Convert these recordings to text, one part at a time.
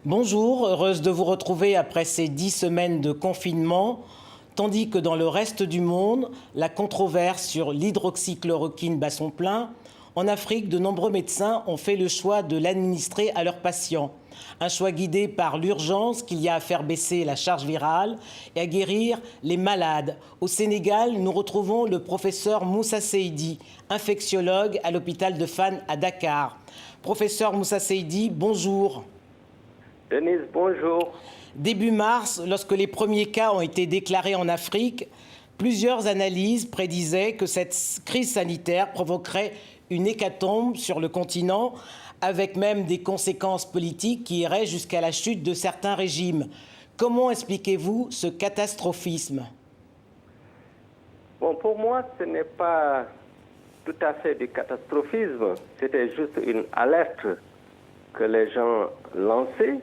Bonjour, heureuse de vous retrouver après ces 10 semaines de confinement, tandis que dans le reste du monde, la controverse sur l'hydroxychloroquine bat son plein. En Afrique, de nombreux médecins ont fait le choix de l'administrer à leurs patients. Un choix guidé par l'urgence qu'il y a à faire baisser la charge virale et à guérir les malades. Au Sénégal, nous retrouvons le professeur Moussa Seydi, infectiologue à l'hôpital de Fann à Dakar. Professeur Moussa Seydi, bonjour. Denise, bonjour. Début mars, lorsque les premiers cas ont été déclarés en Afrique, plusieurs analyses prédisaient que cette crise sanitaire provoquerait une hécatombe sur le continent, avec même des conséquences politiques qui iraient jusqu'à la chute de certains régimes. Comment expliquez-vous ce catastrophisme? Bon, pour moi, ce n'est pas tout à fait du catastrophisme. C'était juste une alerte que les gens lançaient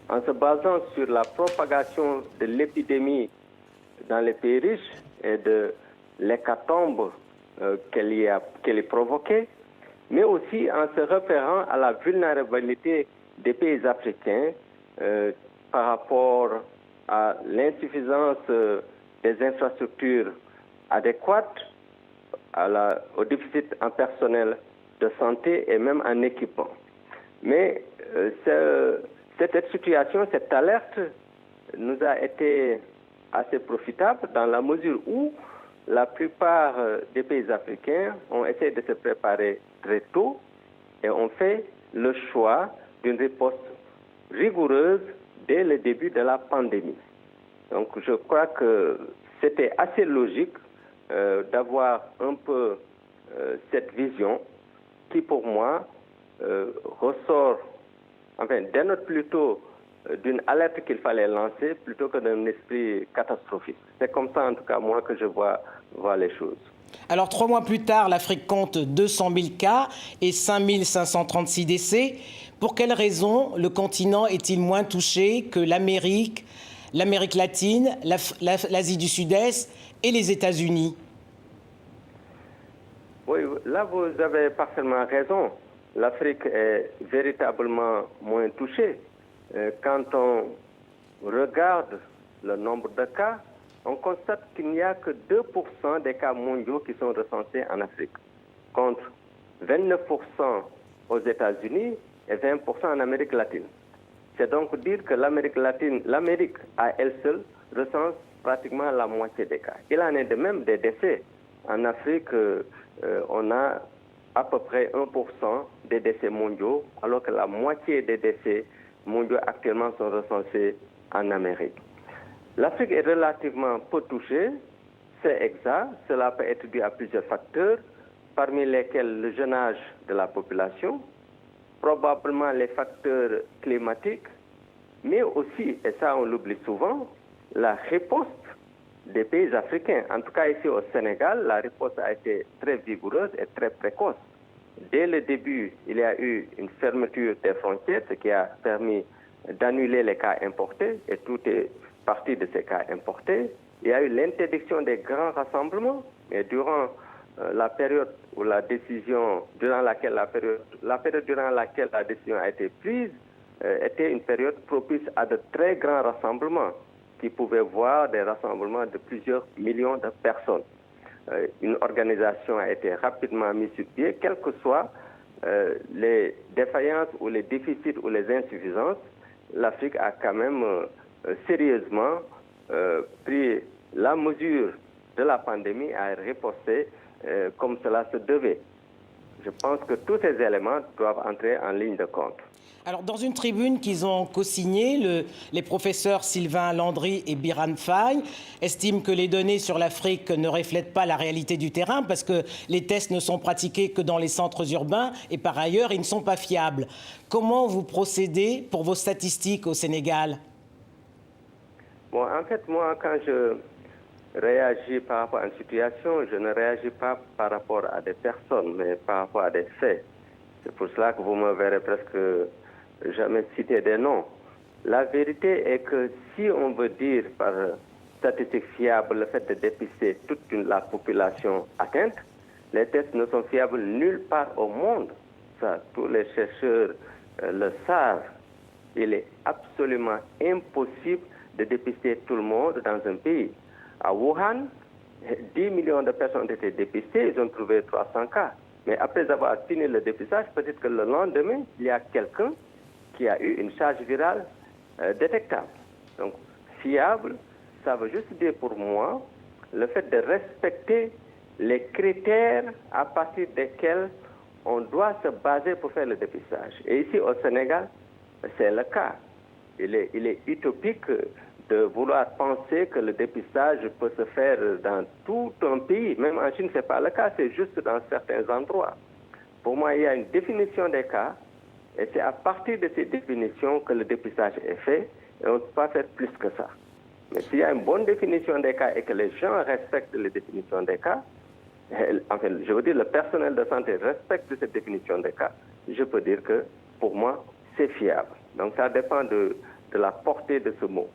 en se basant sur la propagation de l'épidémie dans les pays riches et de l'hécatombe qu'elle provoquait, mais aussi en se référant à la vulnérabilité des pays africains par rapport à l'insuffisance des infrastructures adéquates, au déficit en personnel de santé et même en équipement. Mais cette situation, cette alerte nous a été assez profitable dans la mesure où la plupart des pays africains ont essayé de se préparer très tôt et ont fait le choix d'une riposte rigoureuse dès le début de la pandémie. Donc je crois que c'était assez logique d'avoir un peu cette vision qui pour moi ressort, enfin dénote plutôt d'une alerte qu'il fallait lancer plutôt que d'un esprit catastrophique. C'est comme ça en tout cas moi que je vois les choses. Alors 3 mois plus tard, l'Afrique compte 200 000 cas et 5 536 décès. Pour quelles raisons le continent est-il moins touché que l'Amérique latine, l'Asie du Sud-Est et les États-Unis? Oui, là vous avez parfaitement raison. L'Afrique est véritablement moins touchée. Quand on regarde le nombre de cas, on constate qu'il n'y a que 2% des cas mondiaux qui sont recensés en Afrique, contre 29% aux États-Unis et 20% en Amérique latine. C'est donc dire que l'Amérique à elle seule recense pratiquement la moitié des cas. Il en est de même des décès. En Afrique, on a à peu près 1% des décès mondiaux, alors que la moitié des décès mondiaux actuellement sont recensés en Amérique. L'Afrique est relativement peu touchée, c'est exact. Cela peut être dû à plusieurs facteurs, parmi lesquels le jeune âge de la population, probablement les facteurs climatiques, mais aussi, et ça on l'oublie souvent, la riposte des pays africains. En tout cas ici au Sénégal, la riposte a été très vigoureuse et très précoce. Dès le début, il y a eu une fermeture des frontières, ce qui a permis d'annuler les cas importés, et tout est parti de ces cas importés. Il y a eu l'interdiction des grands rassemblements, et durant la période où la décision, durant laquelle la période durant laquelle la décision a été prise, était une période propice à de très grands rassemblements, qui pouvaient voir des rassemblements de plusieurs millions de personnes. Une organisation a été rapidement mise sur pied, quelles que soient les défaillances ou les déficits ou les insuffisances. L'Afrique a quand même sérieusement pris la mesure de la pandémie à riposter comme cela se devait. Je pense que tous ces éléments doivent entrer en ligne de compte. Alors, dans une tribune qu'ils ont co-signée, les professeurs Sylvain Landry et Biran Faye estiment que les données sur l'Afrique ne reflètent pas la réalité du terrain parce que les tests ne sont pratiqués que dans les centres urbains et par ailleurs, ils ne sont pas fiables. Comment vous procédez pour vos statistiques au Sénégal? Bon, en fait, moi, quand je réagis par rapport à une situation, je ne réagis pas par rapport à des personnes, mais par rapport à des faits. C'est pour cela que vous me verrez presque jamais citer des noms. La vérité est que si on veut dire par statistique fiable le fait de dépister toute la population atteinte, les tests ne sont fiables nulle part au monde. Ça, tous les chercheurs le savent. Il est absolument impossible de dépister tout le monde dans un pays. À Wuhan, 10 millions de personnes ont été dépistées, ils ont trouvé 300 cas. Mais après avoir fini le dépistage, peut-être que le lendemain, il y a quelqu'un qui a eu une charge virale détectable. Donc, fiable, ça veut juste dire pour moi le fait de respecter les critères à partir desquels on doit se baser pour faire le dépistage. Et ici au Sénégal, c'est le cas. Il est utopique de vouloir penser que le dépistage peut se faire dans tout un pays. Même en Chine, ce n'est pas le cas, c'est juste dans certains endroits. Pour moi, il y a une définition des cas, et c'est à partir de ces définitions que le dépistage est fait, et on ne peut pas faire plus que ça. Mais s'il y a une bonne définition des cas et que les gens respectent les définitions des cas, enfin, je veux dire, le personnel de santé respecte cette définition des cas, je peux dire que, pour moi, c'est fiable. Donc, ça dépend de la portée de ce mot.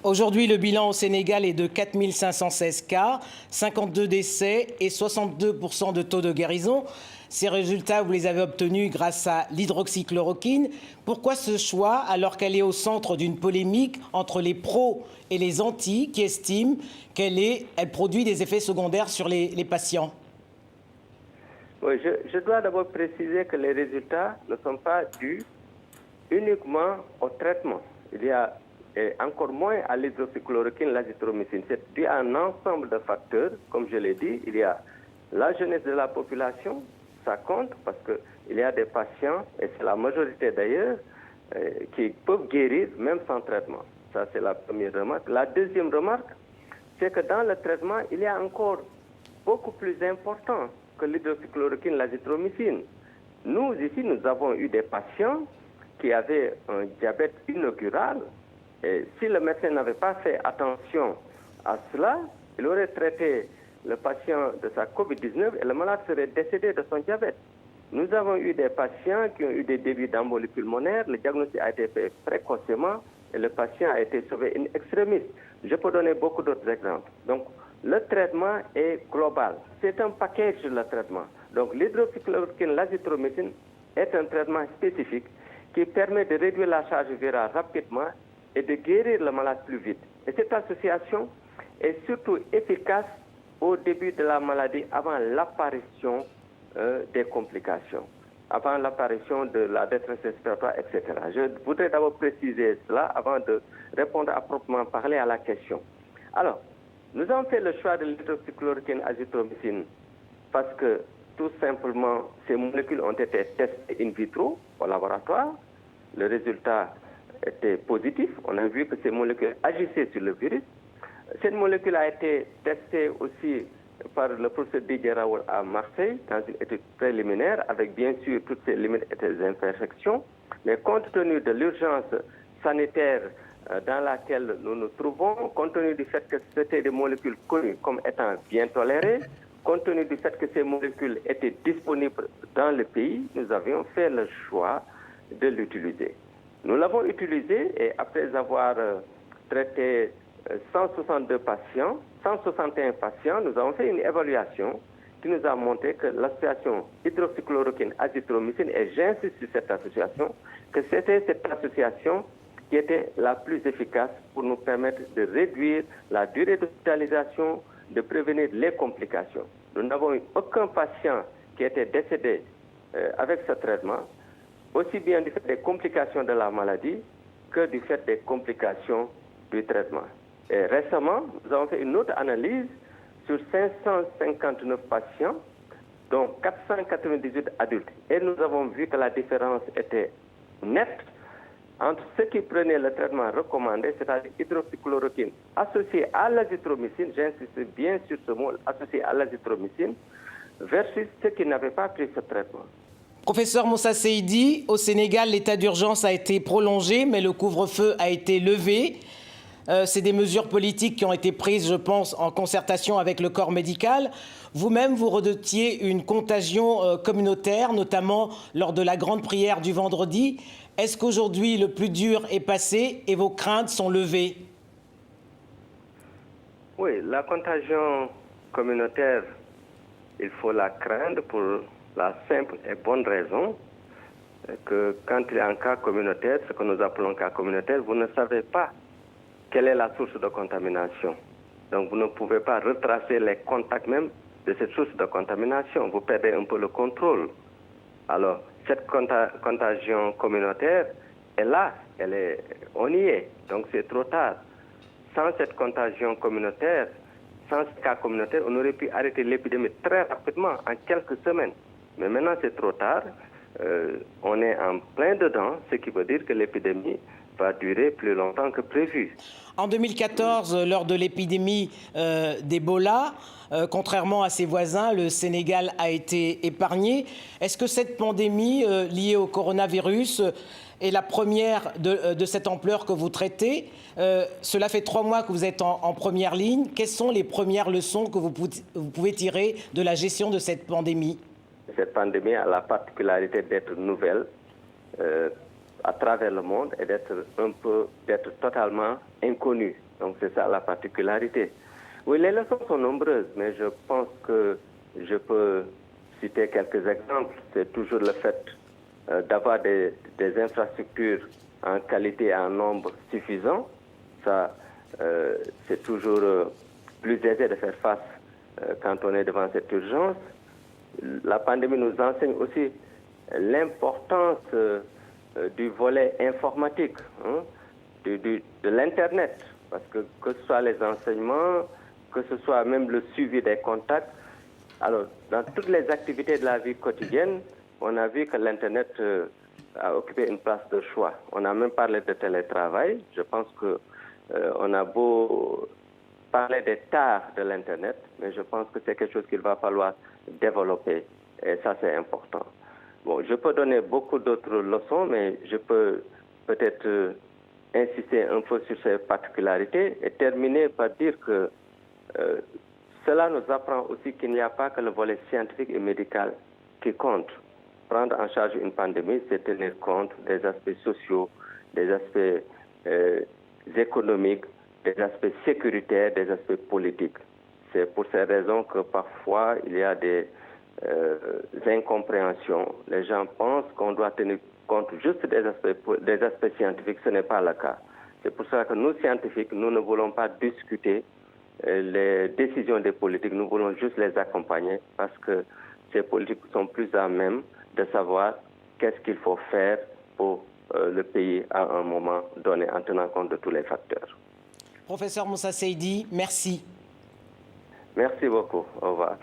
Aujourd'hui, le bilan au Sénégal est de 4 516 cas, 52 décès et 62% de taux de guérison. Ces résultats, vous les avez obtenus grâce à l'hydroxychloroquine. Pourquoi ce choix alors qu'elle est au centre d'une polémique entre les pros et les anti qui estiment qu'elle produit des effets secondaires sur les patients? Oui, je dois d'abord préciser que les résultats ne sont pas dus uniquement au traitement. Il y a encore moins à l'hydroxychloroquine, l'azithromycine. C'est dû à un ensemble de facteurs. Comme je l'ai dit, il y a la jeunesse de la population, ça compte parce qu'il y a des patients, et c'est la majorité d'ailleurs, qui peuvent guérir même sans traitement. Ça, c'est la première remarque. La deuxième remarque, c'est que dans le traitement, il y a encore beaucoup plus important que l'hydroxychloroquine, l'azithromycine. Nous, ici, nous avons eu des patients qui avaient un diabète inaugurale. Et si le médecin n'avait pas fait attention à cela, il aurait traité le patient de sa COVID-19 et le malade serait décédé de son diabète. Nous avons eu des patients qui ont eu des débuts d'embolie pulmonaire, le diagnostic a été fait précocement et le patient a été sauvé in extremis. Je peux donner beaucoup d'autres exemples. Donc, le traitement est global. C'est un package le traitement. Donc, l'hydroxychloroquine, l'azithromycine est un traitement spécifique qui permet de réduire la charge virale rapidement et de guérir le malade plus vite. Et cette association est surtout efficace au début de la maladie, avant l'apparition des complications, avant l'apparition de la détresse respiratoire, etc. Je voudrais d'abord préciser cela avant de répondre à proprement parler à la question. Alors, nous avons fait le choix de l'hydroxychloroquine azithromycine parce que tout simplement, ces molécules ont été testées in vitro au laboratoire. Le résultat était positif. On a vu que ces molécules agissaient sur le virus. Cette molécule a été testée aussi par le professeur Didier Raoult à Marseille dans une étude préliminaire avec bien sûr toutes ces limites et ces imperfections. Mais compte tenu de l'urgence sanitaire dans laquelle nous nous trouvons, compte tenu du fait que c'était des molécules connues comme étant bien tolérées, compte tenu du fait que ces molécules étaient disponibles dans le pays, nous avions fait le choix de l'utiliser. Nous l'avons utilisé et après avoir traité 162 patients, 161 patients, nous avons fait une évaluation qui nous a montré que l'association hydroxychloroquine azithromycine, et j'insiste sur cette association, que c'était cette association qui était la plus efficace pour nous permettre de réduire la durée d'hospitalisation, de prévenir les complications. Nous n'avons eu aucun patient qui était décédé avec ce traitement, aussi bien du fait des complications de la maladie que du fait des complications du traitement. Et récemment, nous avons fait une autre analyse sur 559 patients, dont 498 adultes. Et nous avons vu que la différence était nette entre ceux qui prenaient le traitement recommandé, c'est-à-dire hydroxychloroquine associée à l'azithromycine, j'insiste bien sur ce mot, associée à l'azithromycine, versus ceux qui n'avaient pas pris ce traitement. Professeur Moussa Seydi, au Sénégal, l'état d'urgence a été prolongé, mais le couvre-feu a été levé. C'est des mesures politiques qui ont été prises, je pense, en concertation avec le corps médical. Vous-même, vous redoutiez une contagion communautaire, notamment lors de la grande prière du vendredi. Est-ce qu'aujourd'hui, le plus dur est passé et vos craintes sont levées? Oui, la contagion communautaire, il faut la craindre pour la simple et bonne raison que quand il y a un cas communautaire, ce que nous appelons cas communautaire, vous ne savez pas quelle est la source de contamination. Donc vous ne pouvez pas retracer les contacts même de cette source de contamination. Vous perdez un peu le contrôle. Alors, cette contagion communautaire est là, on y est, donc c'est trop tard. Sans cette contagion communautaire, sans ce cas communautaire, on aurait pu arrêter l'épidémie très rapidement, en quelques semaines. Mais maintenant, c'est trop tard. On est en plein dedans, ce qui veut dire que l'épidémie va durer plus longtemps que prévu. En 2014, lors de l'épidémie d'Ebola, contrairement à ses voisins, le Sénégal a été épargné. Est-ce que cette pandémie liée au coronavirus est la première de cette ampleur que vous traitez? Cela fait 3 mois que vous êtes en première ligne. Quelles sont les premières leçons que vous pouvez tirer de la gestion de cette pandémie? Cette pandémie a la particularité d'être nouvelle à travers le monde et d'être totalement inconnue. Donc c'est ça la particularité. Oui, les leçons sont nombreuses, mais je pense que je peux citer quelques exemples. C'est toujours le fait d'avoir des infrastructures en qualité et en nombre suffisant. Ça, c'est toujours plus aisé de faire face quand on est devant cette urgence. La pandémie nous enseigne aussi l'importance du volet informatique, de l'Internet, parce que ce soit les enseignements, que ce soit même le suivi des contacts. Alors, dans toutes les activités de la vie quotidienne, on a vu que l'Internet a occupé une place de choix. On a même parlé de télétravail. Je pense qu'on a beau parler des tares de l'Internet, mais je pense que c'est quelque chose qu'il va falloir développer, et ça c'est important. Bon, je peux donner beaucoup d'autres leçons, mais je peux peut-être insister un peu sur ces particularités et terminer par dire que cela nous apprend aussi qu'il n'y a pas que le volet scientifique et médical qui compte. Prendre en charge une pandémie, c'est tenir compte des aspects sociaux, des aspects économiques, des aspects sécuritaires, des aspects politiques. C'est pour ces raisons que parfois il y a des incompréhensions. Les gens pensent qu'on doit tenir compte juste des aspects scientifiques. Ce n'est pas le cas. C'est pour ça que nous, scientifiques, nous ne voulons pas discuter les décisions des politiques. Nous voulons juste les accompagner parce que ces politiques sont plus à même de savoir qu'est-ce qu'il faut faire pour le pays à un moment donné en tenant compte de tous les facteurs. Professeur Moussa Seydi, merci. Merci beaucoup. Au revoir.